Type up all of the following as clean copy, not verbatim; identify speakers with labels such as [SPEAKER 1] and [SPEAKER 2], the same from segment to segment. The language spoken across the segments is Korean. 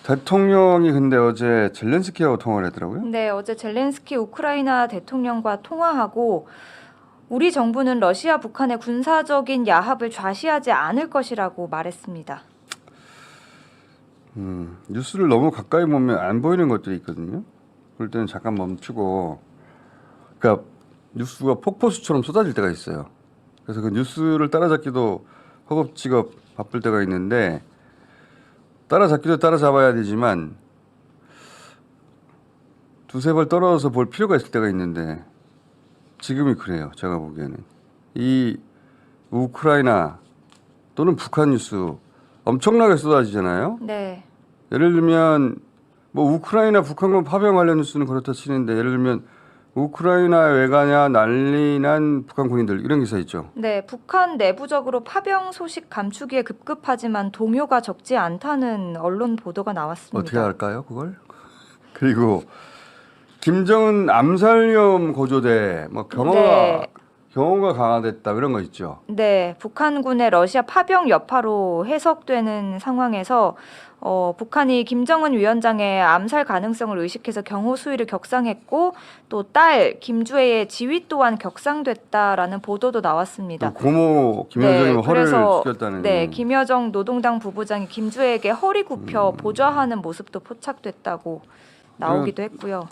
[SPEAKER 1] 대통령이 근데 어제 젤렌스키하고 통화를 했더라고요.
[SPEAKER 2] 네, 어제 젤렌스키 우크라이나 대통령과 통화하고 우리 정부는 러시아, 북한의 군사적인 야합을 좌시하지 않을 것이라고 말했습니다.
[SPEAKER 1] 뉴스를 너무 가까이 보면 안 보이는 것들이 있거든요. 그럴 때는 잠깐 멈추고, 그러니까 뉴스가 폭포수처럼 쏟아질 때가 있어요. 그래서 그 뉴스를 따라잡기도 허겁지겁 바쁠 때가 있는데 따라잡기도 따라잡아야 되지만 두세 발 떨어져서 볼 필요가 있을 때가 있는데 지금이 그래요. 제가 보기에는 이 우크라이나 또는 북한 뉴스 엄청나게 쏟아지잖아요.
[SPEAKER 2] 네.
[SPEAKER 1] 예를 들면 뭐 우크라이나 북한군 파병 관련 뉴스는 그렇다 치는데 예를 들면 우크라이나에 왜 가냐 난리난 북한 군인들 이런 기사 있죠.
[SPEAKER 2] 네, 북한 내부적으로 파병 소식 감추기에 급급하지만 동요가 적지 않다는 언론 보도가 나왔습니다.
[SPEAKER 1] 어떻게 할까요, 그걸? 그리고 김정은 암살위험 고조대 뭐 경호가 강화됐다 이런 거 있죠.
[SPEAKER 2] 네, 북한군의 러시아 파병 여파로 해석되는 상황에서 북한이 김정은 위원장의 암살 가능성을 의식해서 경호 수위를 격상했고 또 딸 김주애의 지위 또한 격상됐다라는 보도도 나왔습니다.
[SPEAKER 1] 고모 김여정이 허리를
[SPEAKER 2] 그래서
[SPEAKER 1] 숙였다는.
[SPEAKER 2] 네, 김여정 노동당 부부장이 김주애에게 허리 굽혀 보좌하는 모습도 포착됐다고 나오기도 했고요.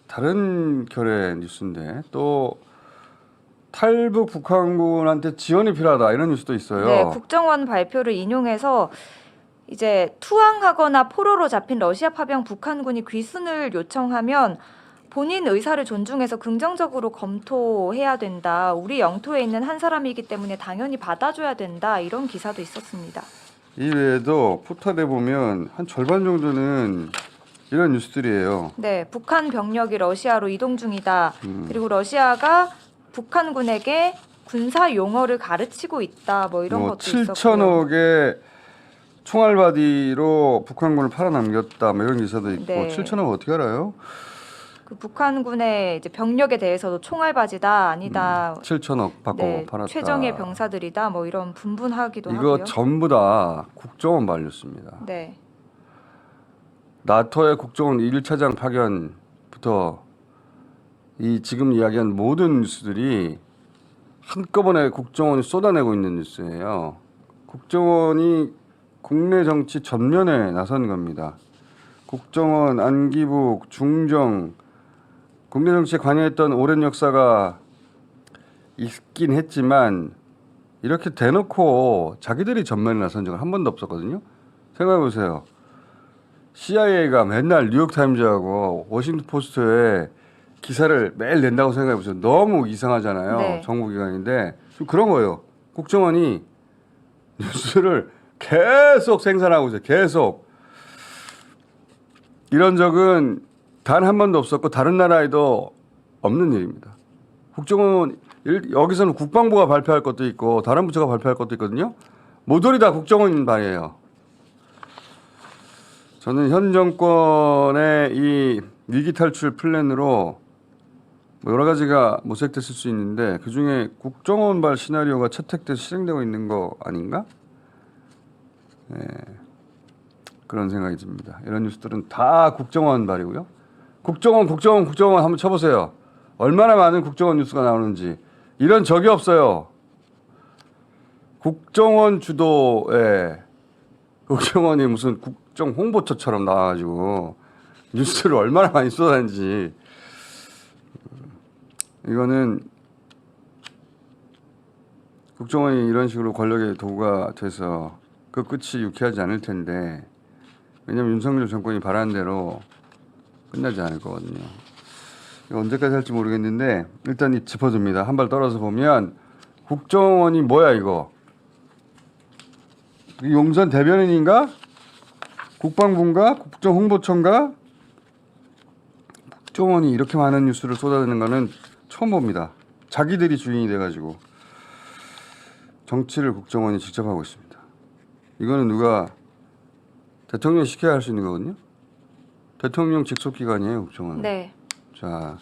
[SPEAKER 1] 다른 결의 뉴스인데 또 탈북 북한군한테 지원이 필요하다 이런 뉴스도 있어요.
[SPEAKER 2] 네, 국정원 발표를 인용해서 이제 투항하거나 포로로 잡힌 러시아 파병 북한군이 귀순을 요청하면 본인 의사를 존중해서 긍정적으로 검토해야 된다. 우리 영토에 있는 한 사람이기 때문에 당연히 받아줘야 된다. 이런 기사도 있었습니다.
[SPEAKER 1] 이 외에도 포탈에 보면 한 절반 정도는 이런 뉴스들이에요.
[SPEAKER 2] 네, 북한 병력이 러시아로 이동 중이다. 그리고 러시아가 북한군에게 군사 용어를 가르치고 있다. 뭐 이런 것도 있었고요.
[SPEAKER 1] 7천억의 총알바디로 북한군을 팔아넘겼다. 뭐 이런 기사도 있고.
[SPEAKER 2] 네.
[SPEAKER 1] 7천억 어떻게 알아요?
[SPEAKER 2] 그 북한군의 이제 병력에 대해서도 총알바지다 아니다.
[SPEAKER 1] 7천억 받고
[SPEAKER 2] 네,
[SPEAKER 1] 팔았다.
[SPEAKER 2] 최정예 병사들이다. 뭐 이런 분분하기도
[SPEAKER 1] 이거
[SPEAKER 2] 하고요.
[SPEAKER 1] 전부 다 국정원 반렸습니다.
[SPEAKER 2] 네.
[SPEAKER 1] 나토의 국정원 1차장 파견부터 이 지금 이야기한 모든 뉴스들이 한꺼번에 국정원이 쏟아내고 있는 뉴스예요. 국정원이 국내 정치 전면에 나선 겁니다. 국정원, 안기부, 중정, 국내 정치에 관여했던 오랜 역사가 있긴 했지만 이렇게 대놓고 자기들이 전면에 나선 적은 한 번도 없었거든요. 생각해 보세요. CIA가 맨날 뉴욕타임즈하고 워싱턴 포스트에 기사를 매일 낸다고 생각해 보세요. 너무 이상하잖아요.
[SPEAKER 2] 네.
[SPEAKER 1] 정부기관인데 좀 그런 거예요. 국정원이 뉴스를 계속 생산하고 있어요. 계속. 이런 적은 단 한 번도 없었고 다른 나라에도 없는 일입니다. 국정원 여기서는 국방부가 발표할 것도 있고 다른 부처가 발표할 것도 있거든요. 모조리 다 국정원 발이에요. 저는 현 정권의 이 위기 탈출 플랜으로 뭐 여러 가지가 모색됐을 수 있는데 그중에 국정원발 시나리오가 채택돼서 실행되고 있는 거 아닌가? 네, 그런 생각이 듭니다. 이런 뉴스들은 다 국정원 발이고요. 국정원 한번 쳐보세요. 얼마나 많은 국정원 뉴스가 나오는지. 이런 적이 없어요. 국정원 주도에 국정원이 무슨 국정 홍보처처럼 나와가지고 뉴스를 얼마나 많이 쏟아내는지. 이거는 국정원이 이런 식으로 권력의 도구가 돼서 그 끝이 유쾌하지 않을 텐데 왜냐하면 윤석열 정권이 바라는 대로 끝나지 않을 거거든요. 이거 언제까지 할지 모르겠는데 일단 짚어줍니다. 한 발 떨어져 보면 국정원이 뭐야 이거? 용산 대변인인가? 국방부인가? 국정홍보처인가? 국정원이 이렇게 많은 뉴스를 쏟아내는 거는 처음 봅니다. 자기들이 주인이 돼가지고 정치를 국정원이 직접 하고 있습니다. 이거는 누가 대통령이 시켜야 할 수 있는 거거든요. 대통령 직속기관이에요, 국정원은.
[SPEAKER 2] 네.
[SPEAKER 1] 자.